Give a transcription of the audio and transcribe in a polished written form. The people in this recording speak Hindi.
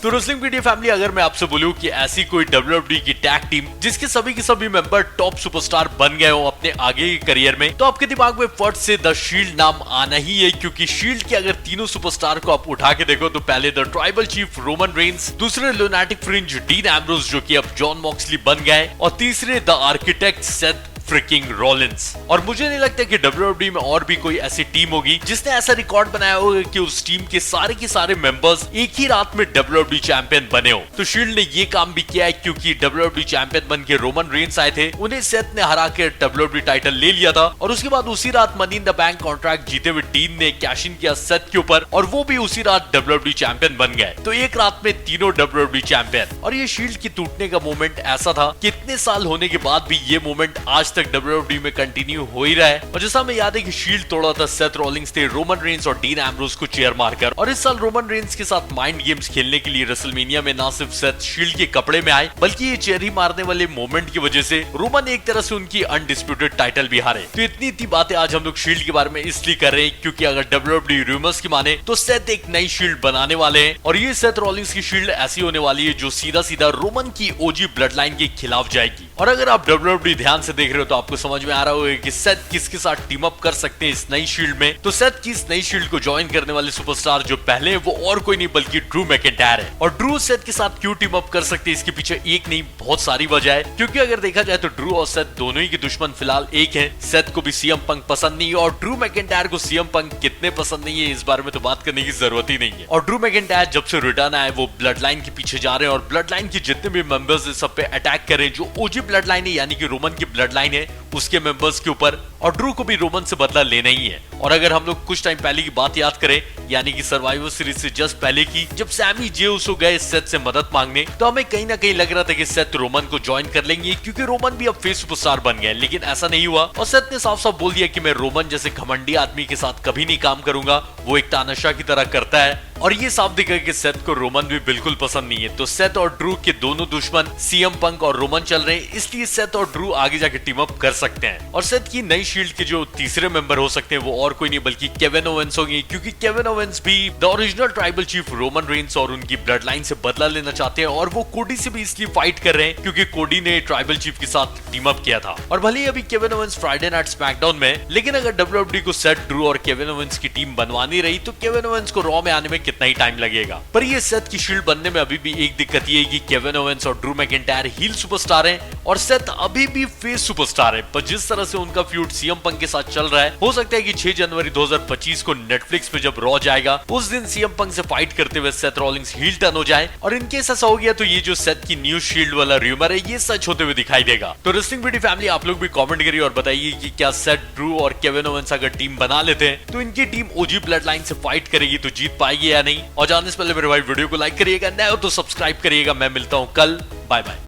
तो रेसलिंग वीडियो फैमिली, अगर मैं आपसे बोलूं कि ऐसी कोई WWE की टैग टीम जिसके सभी के सभी मेंबर टॉप सुपरस्टार बन गए हो अपने आगे के करियर में, तो आपके दिमाग में फट से द शील्ड नाम आना ही है। क्योंकि शील्ड के अगर तीनों सुपरस्टार को आप उठा के देखो तो पहले the tribal chief Roman Reigns, दूसरे लुनाटिक फ्रिंज डीन एम्ब्रोस जो कि अब जॉन मॉक्सली बन गए, और तीसरे the architect Seth fricking Rollins. और मुझे नहीं लगता कि WWE में और भी कोई ऐसी टीम होगी जिसने ऐसा रिकॉर्ड बनाया होगा कि उस टीम के सारे मेंबर्स एक ही रात में WWE चैंपियन बने हो। तो शील्ड ने ये काम भी किया है, क्योंकि WWE चैंपियन बन के रोमन रेंस आए थे, उन्हें सेथ ने हरा के WWE टाइटल ले लिया था, और उसके बाद उसी रात money in the bank contract जीते हुए डीन ने कैश इन किया सेथ के ऊपर, और वो भी उसी रात WWE चैंपियन बन गए। तो एक रात में तीनों WWE चैंपियन। और ये शील्ड की टूटने का मोमेंट ऐसा था कि इतने साल होने के बाद भी ये मोमेंट आज तक WWE में कंटिन्यू हो ही रहा है। और जैसा हमें याद है कि शील्ड तोड़ा था सेथ रॉलिंग्स ने रोमन रेंस और डीन एम्ब्रोस को चेयर मारकर। और इस साल रोमन रेंस के साथ माइंड गेम्स खेलने के लिए रेसलमेनिया में ना सिर्फ सेथ शील्ड के कपड़े में आए, बल्कि ये चेयर ही मारने वाले मोमेंट की वजह से रोमन एक तरह से उनकी अनडिस्प्यूटेड टाइटल भी हारे। तो इतनी बातें आज हम लोग शील्ड के बारे में इसलिए कर रहे हैं क्योंकि अगर WWE रूमर्स की माने तो सेथ एक नई शील्ड बनाने वाले हैं, और ये सेथ रॉलिंग्स की शील्ड ऐसी होने वाली है जो सीधा सीधा रोमन की ओजी ब्लड लाइन के खिलाफ जाएगी। और अगर आप WWE ध्यान से देख रहे हो तो आपको समझ में आ रहा होगा कि सेथ किसके साथ टीम अप कर सकते हैं इस नई शील्ड में। तो सेथ की इस नई शील्ड को ज्वाइन करने वाले सुपरस्टार जो पहले है वो और कोई नहीं बल्कि ड्रू मैकिंटायर है। और ड्रू सेथ के साथ क्यों टीम अप कर सकते हैं, इसके पीछे एक नहीं बहुत सारी वजह है। क्योंकि अगर देखा जाए तो ड्रू और सेथ दोनों ही के दुश्मन फिलहाल एक है। सेथ को भी सीएम पंक पसंद नहीं है, और ड्रू मैकिंटायर को सीएम पंक कितने पसंद नहीं है इस बारे में तो बात करने की जरूरत ही नहीं है। और ड्रू मैकिंटायर जब से रिटर्न आए वो ब्लड लाइन के पीछे जा रहे हैं, और ब्लड लाइन के जितने भी मेंबर्स है सब पे अटैक कर रहे हैं। जो ओजी ब्लड लाइन है यानी कि रोमन की ब्लड लाइन है उसके मेंबर्स के ऊपर, और ड्रू को भी रोमन से बदला लेना ही है। और अगर हम लोग कुछ टाइम पहले की बात याद करें, यानी कि सर्वाइवर सीरीज से जस्ट पहले की, जब सैमी जे उसो गए सेथ से मदद मांगने, तो हमें कहीं ना कहीं लग रहा था कि सेथ रोमन को ज्वाइन कर लेंगे क्योंकि रोमन भी अब फेस सुपरस्टार बन गए। लेकिन ऐसा नहीं हुआ, और सेथ ने साफ साफ बोल दिया कि मैं रोमन जैसे घमंडी आदमी के साथ कभी नहीं काम करूंगा, वो एक तानाशाह की तरह करता है। और ये साफ दिखा कि सेथ को रोमन भी बिल्कुल पसंद नहीं है। तो सेथ और ड्रू के दोनों दुश्मन सीएम पंक और रोमन चल रहे हैं, इसलिए सेथ और ड्रू आगे जाके टीम अप कर सकते हैं। और सेथ की नई शील्ड के जो तीसरे मेंबर हो सकते हैं वो और कोई नहीं बल्कि केविन ओवेंस होंगे, क्योंकि केविन ओवेंस भी the original tribal chief Roman Reigns और उनकी ब्लड लाइन से बदला लेना चाहते हैं, और वो कोडी से भी इसलिए फाइट कर रहे हैं क्योंकि कोडी ने ट्राइबल चीफ के साथ टीम अप किया था। और भले ही अभी Kevin Owens Friday night SmackDown में, लेकिन अगर WWE को सेथ, ड्रू और केविन ओवेंस की टीम बनवानी रही तो केविन ओवेंस को रॉ में आने में कितना ही टाइम लगेगा। पर ये सेथ की शील्ड बनने में अभी भी एक दिक्कत ये है कि केविन ओवेंस और ड्रू मैकिंटायर हील सुपरस्टार हैं, और सेथ अभी भी फेस सुपरस्टार है। पर जिस तरह से उनका फ्यूड सीएम पंक के साथ चल रहा है, हो सकता है कि 6 जनवरी 2025 को नेटफ्लिक्स पे जब रॉ जाएगा उस दिन सीएम पंक से फाइट करते हुए सेथ रॉलिंग्स हील टर्न हो जाए। और इनकेस ऐसा हो गया तो ये जो सेथ की न्यू शील्ड वाला रूमर है ये सच होते हुए दिखाई देगा। तो रेसलिंग वीडियो फैमिली, आप लोग भी कमेंट करिए और बताइए कि क्या सेथ, ड्रू और केविन ओवेंस अगर टीम बना लेते हैं तो इनकी टीम ओजी ब्लड लाइन से फाइट करेगी तो जीत पाएगी या नहीं। और जानने से पहले मेरे भाई वीडियो को लाइक करिएगा, नए हो तो सब्सक्राइब करिएगा। मैं मिलता हूं कल, बाय बाय।